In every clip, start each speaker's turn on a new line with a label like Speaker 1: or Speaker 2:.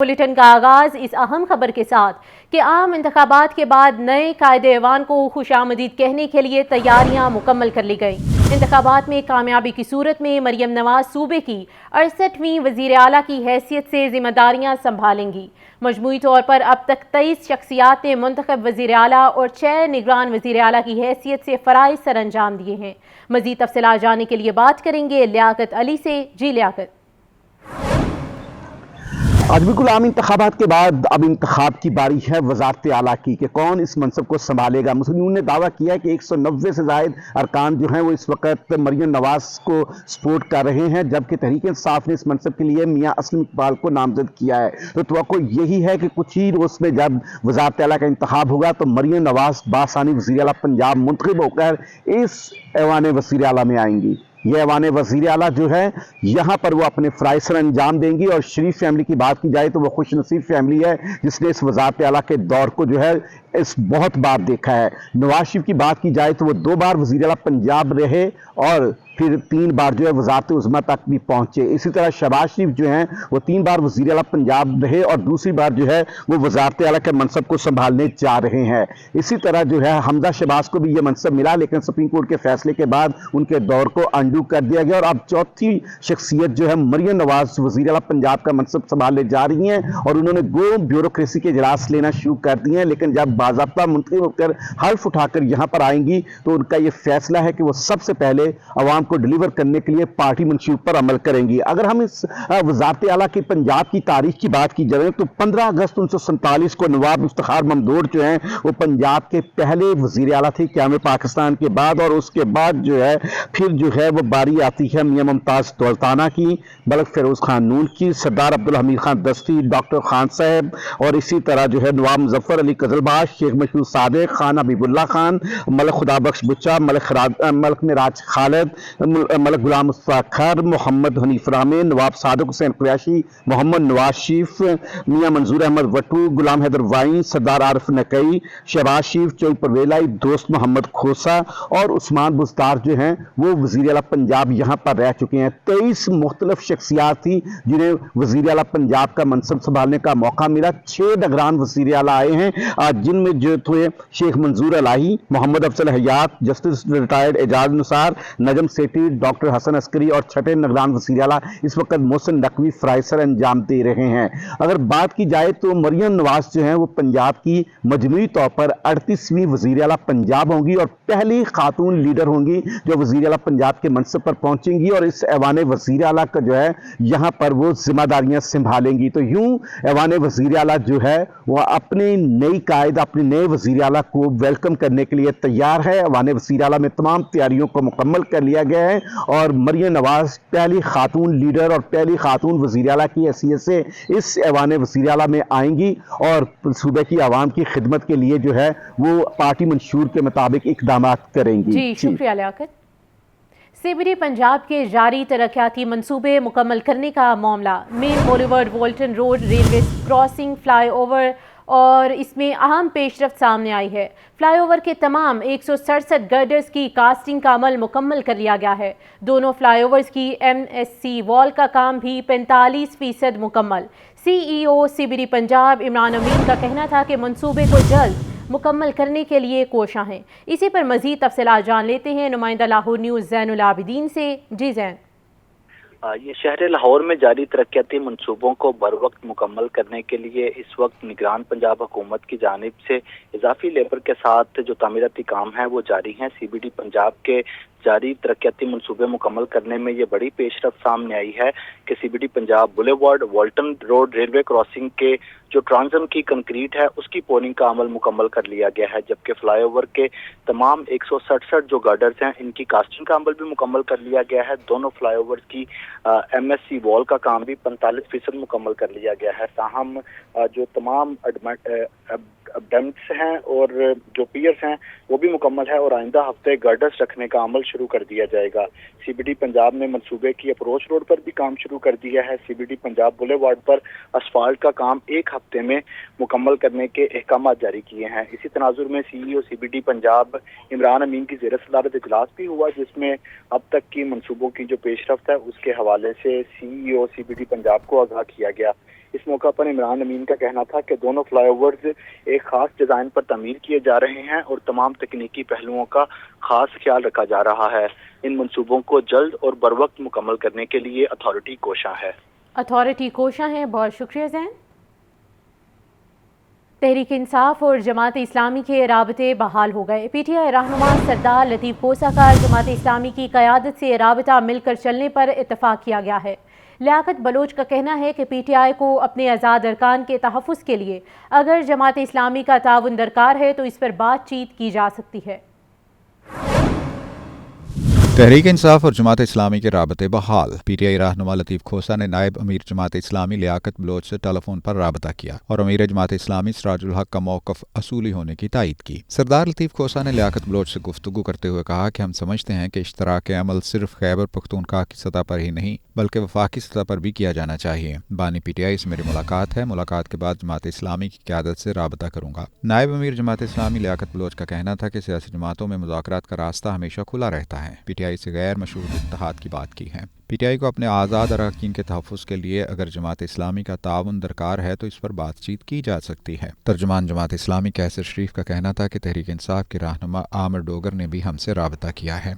Speaker 1: Bulletin का आगाज इस अहम खबर के साथ कि आम इंतखाबात के बाद नए कायदे ऐवान को खुशामदीद कहने के लिए तैयारियां मुकम्मल कर ली गई। इंतखाबात में कामयाबी की सूरत में मरियम नवाज सूबे की 68वीं वजीर आला की हैसियत से जिम्मेदारियां संभालेंगी। मजमूई तौर पर अब तक 23 शख्सियात ने मुंतखब वजीर आला और 6 निगरान वजीर आला की हैसियत से फराइज सर अंजाम दिए हैं। मजीद तफसीलात जानने के लिए बात करेंगे लियाकत अली से। जी लियाकत।
Speaker 2: आज बिल्कुल आम इंतखाबात के बाद अब इंतखाब की बारी है वजारत आला की कि कौन इस मनसब को संभालेगा। मुस्लिम यूनियन ने दावा किया है कि 190 से ज़ायद अरकान जो हैं वो इस वक्त मरियम नवाज को सपोर्ट कर रहे हैं, जबकि तहरीक इंसाफ ने इस मनसब के लिए मियां असलम इकबाल को नामजद किया है। तो तवक्को यही है कि कुछ ही रोज़ में जब वजारत आला का इंतखाब होगा तो मरियम नवाज बासानी वज़ीर आला पंजाब मुंतखब होकर इस ऐवान वज़ीर आला में आएंगी। ये ऐवान वज़ीर आला जो है यहाँ पर वो अपने फ़राइज़ सर अंजाम देंगी। और शरीफ फैमिली की बात की जाए तो वो खुश नसीब फैमिली है जिसने इस वज़ारत आला के दौर को जो है इस बहुत बार देखा है। नवाज शरीफ की बात की जाए तो वो 2 बार वज़ीर आला पंजाब रहे और फिर 3 बार जो है वज़ारत उज़्मा तक भी पहुंचे। इसी तरह शहबाज शरीफ जो हैं वो 3 बार वज़ीर आला पंजाब रहे और दूसरी बार जो है वो वज़ारत आला के मनसब को संभालने जा रहे हैं। इसी तरह जो है हमजा शहबाज को भी ये मनसब मिला, लेकिन सुप्रीम कोर्ट के फैसले के बाद उनके दौर को अंडू कर दिया गया और अब चौथी शख्सियत जो है मरियम नवाज वज़ीर आला पंजाब का मनसब संभालने जा रही हैं। और उन्होंने गो ब्यूरोक्रेसी के इजलास लेना शुरू कर दिए हैं, लेकिन जब बाज़ाब्ता मुंतखब होकर हल्फ उठाकर यहाँ पर आएंगी तो उनका ये फैसला है कि वो सबसे पहले अवाम को डिलीवर करने के लिए पार्टी मंशूर पर अमल करेंगी। अगर हम इस वज़ारत आला की पंजाब की तारीख की बात की जाए तो 15 अगस्त 1947 को नवाब इफ्तिखार ममदूद जो हैं वो पंजाब के पहले वज़ीर आला थे क़याम पाकिस्तान के बाद। और उसके बाद जो है फिर जो है वो बारी आती है मियां मुमताज़ दौलताना की, मलिक फ़िरोज़ खान नून की, सरदार अब्दुल हमीद खान दस्ती, डॉक्टर खान साहब और इसी तरह जो है नवाब मुज़फ़्फ़र अली कज़लबाश, शेख मशहूर सादिक, खान हबीबुल्लाह खान, मलिक खुदाबख्श बुच्चा, मलिक मिराज खालिद, मलिक गुलाम मुस्तफ़ा खर, मोहम्मद हनीफ रामे, नवाब सादिक हुसैन कुरैशी, मोहम्मद नवाज शरीफ, मियां मंजूर अहमद वटू, गुलाम हैदर वाइन, सरदार आरिफ नकई, शहबाज शरीफ, चौई परवेलाई, दोस्त मोहम्मद खोसा और उस्मान बुज़दार जो हैं वो वज़ीर आला पंजाब यहाँ पर रह चुके हैं। 23 मुख्तलिफ शख्सियात थी जिन्हें वज़ीर आला पंजाब का मनसब संभालने का मौका मिला। 6 निगरान वज़ीर आला आए हैं जिनमें जो थे शेख मंजूर अलाही, मोहम्मद अफजल हयात, जस्टिस रिटायर्ड एजाज नुसार, नजम सेठी, डॉक्टर हसन अस्करी और 6ठे निगरान वज़ीर आला इस वक्त मोहसिन नकवी फ़राइज़ सर अंजाम दे रहे हैं। अगर बात की जाए तो मरियम नवाज जो हैं वो पंजाब की मजमूई तौर पर 38वीं वज़ीर आला पंजाब होंगी और पहली खातून लीडर होंगी जो वज़ीर आला पंजाब के मनसब पर पहुंचेंगी और इस ऐवान वज़ीर आला का जो है यहाँ पर वो जिम्मेदारियां संभालेंगी। तो यूं ऐवान वज़ीर आला जो है वह अपने नई कायद अपने नए वज़ीर आला को वेलकम करने के लिए तैयार है। ऐवान वज़ीर आला में तमाम तैयारियों को मुकम्मल कर लिया गया है और मरियम नवाज पहली खातून लीडर और पहली खातून वज़ीर आला की हैसियत से इस ऐवान वज़ीर आला में आएंगी और सूबे की आवाम की खिदमत के लिए जो है वो पार्टी मंशूर के मुताबिक इकदाम करेंगी।
Speaker 1: जी शुक्रिया लियाकत। सीबीडी पंजाब के जारी तरक्याती मंसूबे मुकम्मल करने का मामला main boulevard Walton road railway crossing flyover और इसमें अहम पेशरफ्त सामने आई है। फ्लाईओवर के तमाम 167 गर्डर्स की कास्टिंग का अमल मुकम्मल कर लिया गया है। दोनों फ्लाईओवर्स की MSC वॉल का काम भी 45% मुकम्मल। CEO सीबीडी पंजाब इमरान अमीन का कहना था कि मंसूबे को जल्द मुकम्मल करने के लिए कोशां हैं। इसी पर मजीद तफसीलात जान लेते हैं नुमाइंदा लाहौर न्यूज़ ज़ैनुल आबिदीन से। जी ज़ैन।
Speaker 3: ये शहर लाहौर में जारी तरक्याती मनसूबों को बर वक्त मुकम्मल करने के लिए इस वक्त निगरान पंजाब हुकूमत की जानिब से इजाफी लेबर के साथ जो तामीराती काम है वो जारी हैं। CBD पंजाब के जारी तरक्याती मनसूबे मुकम्मल करने में ये बड़ी पेशरफ्त सामने आई है कि CBD Punjab boulevard वॉल्टन road railway crossing के जो ट्रांजम की कंक्रीट है उसकी पोरिंग का अमल मुकम्मल कर लिया गया है, जबकि फ्लाईओवर के तमाम 167 जो गार्डर्स हैं इनकी कास्टिंग का अमल भी मुकम्मल कर लिया गया है। दोनों फ्लाईओवर की MSC वॉल का काम भी 45% मुकम्मल कर लिया गया है। ताहम जो तमाम डम्प्स हैं और जो पियर्स हैं वो भी मुकम्मल है और आइंदा हफ्ते गर्डर्स रखने का अमल शुरू कर दिया जाएगा। CBD पंजाब ने मंसूबे की अप्रोच रोड पर भी काम शुरू कर दिया है। CBD पंजाब बुलेवार्ड पर असफाल्ट का काम 1 हफ्ते में मुकम्मल करने के अहकाम जारी किए हैं। इसी तनाजुर में CEO CBD पंजाब इमरान अमीन की ज़ेर सदारत इजलास भी हुआ जिसमें अब तक की मंसूबों की जो पेशरफ्त है उसके हवाले से CEO CBD पंजाब को आगाह किया गया। اس موقع پر عمران امین کا کہنا تھا کہ دونوں فلائی اوورز ایک خاص ڈیزائن پر تعمیر کیے جا رہے ہیں اور تمام تکنیکی پہلوؤں کا خاص خیال رکھا جا رہا ہے. ان منصوبوں کو جلد اور بروقت مکمل کرنے کے لیے اتھارٹی کوشاں ہے.
Speaker 1: اتھارٹی کوشاں ہے. بہت شکریہ زین. تحریک انصاف اور جماعت اسلامی کے رابطے بحال ہو گئے. پی ٹی آئی رہنما سردار لطیف کوسہ کا جماعت اسلامی کی قیادت سے رابطہ مل کر چلنے پر اتفاق کیا گیا ہے. لیاقت بلوچ کا کہنا ہے کہ پی ٹی آئی کو اپنے آزاد ارکان کے تحفظ کے لیے اگر جماعت اسلامی کا تعاون درکار ہے تو اس پر بات چیت کی جا سکتی ہے.
Speaker 4: تحریک انصاف اور جماعت اسلامی کے رابطے بحال. پی ٹی آئی رہنما لطیف کھوسہ نے نائب امیر جماعت اسلامی لیاقت بلوچ سے ٹیلی فون پر رابطہ کیا اور امیر جماعت اسلامی سراج الحق کا موقف اصولی ہونے کی تائید کی. سردار لطیف کھوسہ نے لیاقت بلوچ سے گفتگو کرتے ہوئے کہا کہ ہم سمجھتے ہیں کہ اشتراک عمل صرف خیبر پختونخوا کی سطح پر ہی نہیں بلکہ وفاقی سطح پر بھی کیا جانا چاہیے. بانی پی ٹی آئی سے میری ملاقات ہے. ملاقات کے بعد جماعت اسلامی کی قیادت سے رابطہ کروں گا. نائب امیر جماعت اسلامی لیاقت بلوچ کا کہنا تھا کہ سیاسی جماعتوں میں مذاکرات کا راستہ ہمیشہ کھلا رہتا ہے. پی ٹی آئی سے غیر مشروط اتحاد کی بات کی ہے. پی ٹی آئی کو اپنے آزاد اراکین کے تحفظ کے لیے اگر جماعت اسلامی کا تعاون درکار ہے تو اس پر بات چیت کی جا سکتی ہے. ترجمان جماعت اسلامی کیسر شریف کا کہنا تھا کہ تحریک انصاف کے رہنما عامر ڈوگر نے بھی ہم سے رابطہ کیا ہے.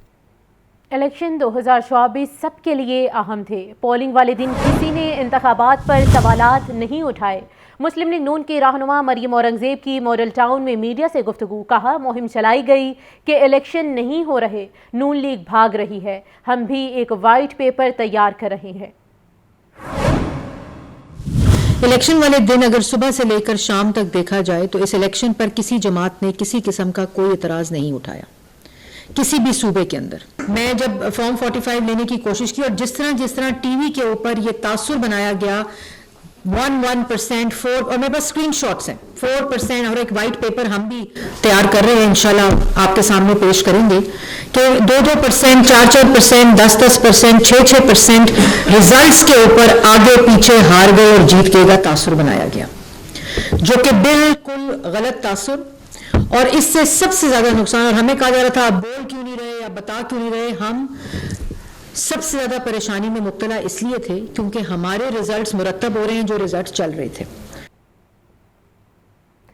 Speaker 1: الیکشن 2024 سب کے لیے اہم تھے. پولنگ والے دن کسی نے انتخابات پر سوالات نہیں اٹھائے. مسلم لیگ نون کی رہنما مریم اورنگزیب کی ماڈل ٹاؤن میں میڈیا سے گفتگو. کہا مہم چلائی گئی کہ الیکشن نہیں ہو رہے, نون لیگ بھاگ رہی ہے, ہم بھی ایک وائٹ پیپر تیار کر رہے ہیں.
Speaker 5: الیکشن والے دن اگر صبح سے لے کر شام تک دیکھا جائے تو اس الیکشن پر کسی جماعت نے کسی قسم کا کوئی اعتراض نہیں اٹھایا کسی بھی صوبے کے اندر. میں جب فارم 45 لینے کی کوشش کی اور جس طرح ٹی وی کے اوپر یہ تاثر بنایا گیا 1% 4 اور میرے پاس اسکرین شاٹس ہیں 4% اور ایک وائٹ پیپر ہم بھی تیار کر رہے ہیں انشاءاللہ آپ کے سامنے پیش کریں گے کہ 2% 4% 10% 6% ریزلٹس کے اوپر آگے پیچھے ہار گئے اور جیت گئے کا تاثر بنایا گیا جو کہ بالکل غلط تاثر. اور اس سے سب سے زیادہ نقصان, اور ہمیں کہا جا رہا تھا آپ بول کیوں نہیں رہے, آپ بتا کیوں نہیں رہے, ہم سب سے زیادہ پریشانی میں مبتلا اس لیے تھے کیونکہ ہمارے ریزلٹس مرتب ہو رہے ہیں جو ریزلٹس چل رہے تھے.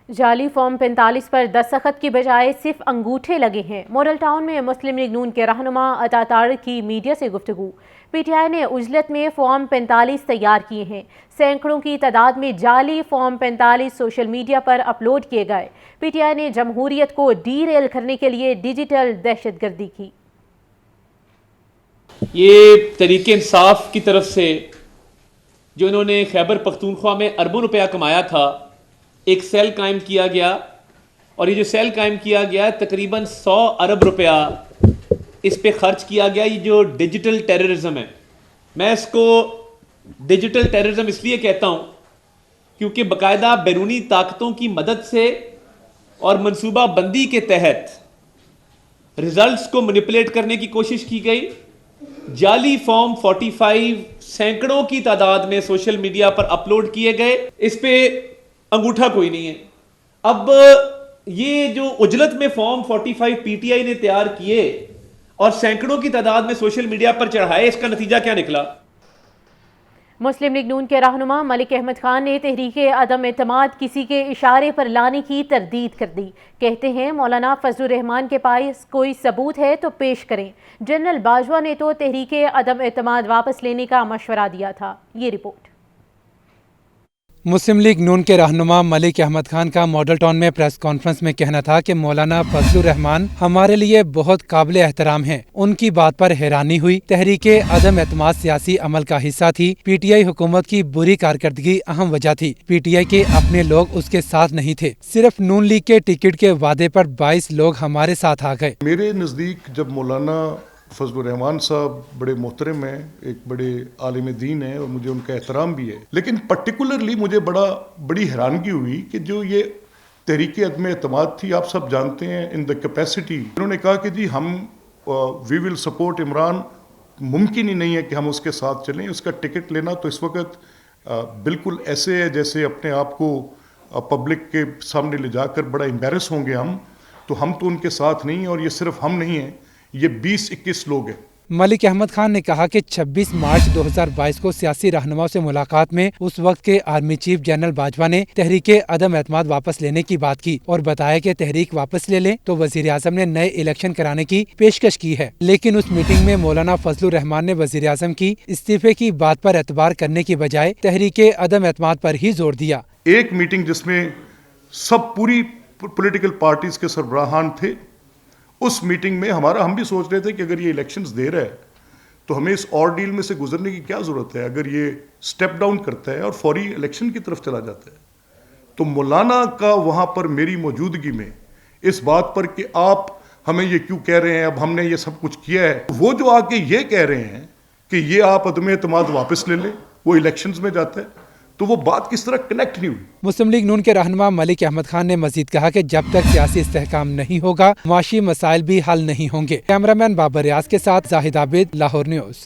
Speaker 1: جعلی فارم 45 پر دستخط کی بجائے صرف انگوٹھے لگے ہیں. ماڈل ٹاؤن میں مسلم لیگ نون کے رہنما عطا طارق کی میڈیا سے گفتگو. پی ٹی آئی نے عجلت میں فارم 45 تیار کیے ہیں. سینکڑوں کی تعداد میں جعلی فارم 45 سوشل میڈیا پر اپلوڈ کیے گئے. پی ٹی آئی نے جمہوریت کو ڈی ریل کرنے کے لیے ڈیجیٹل دہشت گردی کی.
Speaker 6: یہ تحریک انصاف کی طرف سے جو انہوں نے خیبر پختونخوا میں اربوں روپیہ کمایا تھا ایک سیل قائم کیا گیا اور یہ جو سیل قائم کیا گیا تقریباً 100 ارب روپیہ اس پہ خرچ کیا گیا. یہ جو ڈیجیٹل ٹیررزم ہے, میں اس کو ڈیجیٹل ٹیررزم اس لیے کہتا ہوں کیونکہ باقاعدہ بیرونی طاقتوں کی مدد سے اور منصوبہ بندی کے تحت ریزلٹس کو مینیپولیٹ کرنے کی کوشش کی گئی. جعلی فارم 45 سینکڑوں کی تعداد میں سوشل میڈیا پر اپلوڈ کیے گئے, اس پہ انگوٹھا کوئی نہیں ہے. اب یہ جو عجلت میں فارم 45 پی ٹی آئی نے تیار کیے اور سینکڑوں کی تعداد میں سوشل میڈیا پر چڑھائے, اس کا نتیجہ کیا نکلا؟
Speaker 1: مسلم لیگ نون کے رہنما ملک احمد خان نے تحریک عدم اعتماد کسی کے اشارے پر لانے کی تردید کر دی. کہتے ہیں مولانا فضل الرحمان کے پاس کوئی ثبوت ہے تو پیش کریں. جنرل باجوہ نے تو تحریک عدم اعتماد واپس لینے کا مشورہ دیا تھا. یہ رپورٹ.
Speaker 7: مسلم لیگ نون کے رہنما ملک احمد خان کا ماڈل ٹاؤن میں پریس کانفرنس میں کہنا تھا کہ مولانا فضل الرحمان ہمارے لیے بہت قابل احترام ہیں. ان کی بات پر حیرانی ہوئی. تحریک عدم اعتماد سیاسی عمل کا حصہ تھی. پی ٹی آئی حکومت کی بری کارکردگی اہم وجہ تھی. پی ٹی آئی کے اپنے لوگ اس کے ساتھ نہیں تھے. صرف نون لیگ کے ٹکٹ کے وعدے پر 22 لوگ ہمارے ساتھ آ گئے.
Speaker 8: میرے نزدیک جب مولانا فضل الرحمان صاحب بڑے محترم ہیں, ایک بڑے عالم دین ہیں اور مجھے ان کا احترام بھی ہے, لیکن پرٹیکولرلی مجھے بڑی حیرانگی ہوئی کہ جو یہ تحریک عدم اعتماد تھی, آپ سب جانتے ہیں ان دا کیپیسٹی, انہوں نے کہا کہ جی ہم وی ول سپورٹ عمران, ممکن ہی نہیں ہے کہ ہم اس کے ساتھ چلیں. اس کا ٹکٹ لینا تو اس وقت بالکل ایسے ہے جیسے اپنے آپ کو پبلک کے سامنے لے جا کر بڑا امبیرس ہوں گے ہم. تو ہم تو ان کے ساتھ نہیں ہیں, اور یہ صرف ہم نہیں ہیں, یہ 20-21 لوگ ہیں
Speaker 7: मलिक अहमद खान ने कहा कि 26 मार्च 2022 को सियासी रहनुमाओं से मुलाकात में उस वक्त के आर्मी चीफ जनरल बाजवा ने तहरीके अदम एतमाद वापस लेने की बात की और बताया कि तहरीक वापस ले लें तो वजीर आजम ने नए इलेक्शन कराने की पेशकश की है, लेकिन उस मीटिंग में मौलाना फजलुर रहमान ने वजीर आजम की इस्तीफे की बात पर एतबार करने की बजाय तहरीके अदम एतमाद पर ही जोर दिया।
Speaker 8: एक मीटिंग जिसमें सब पूरी पॉलिटिकल पार्टीज के सरबराहान थे, उस मीटिंग में हम भी सोच रहे थे कि अगर ये इलेक्शंस दे रहा है तो हमें इस ऑर्डील में से गुजरने की क्या जरूरत है। अगर ये स्टेप डाउन करता है और फौरी इलेक्शन की तरफ चला जाता है तो मौलाना का वहां पर मेरी मौजूदगी में इस बात पर कि आप हमें ये क्यों कह रहे हैं, अब हमने ये सब कुछ किया है, वो जो आके ये कह रहे हैं कि ये आप अदम एतमाद वापस ले लें, वो इलेक्शंस में जाता है, तो वो बात किस तरह कनेक्ट नहीं हुई।
Speaker 7: मुस्लिम लीग नून के रहनुमा मलिक अहमद खान ने मजीद कहा कि जब तक सियासी इस्तेहकाम नहीं होगा, मुआशी मसाइल भी हल नहीं होंगे। कैमरामैन बाबर रियाज के साथ जाहिद आबिद, लाहौर न्यूज।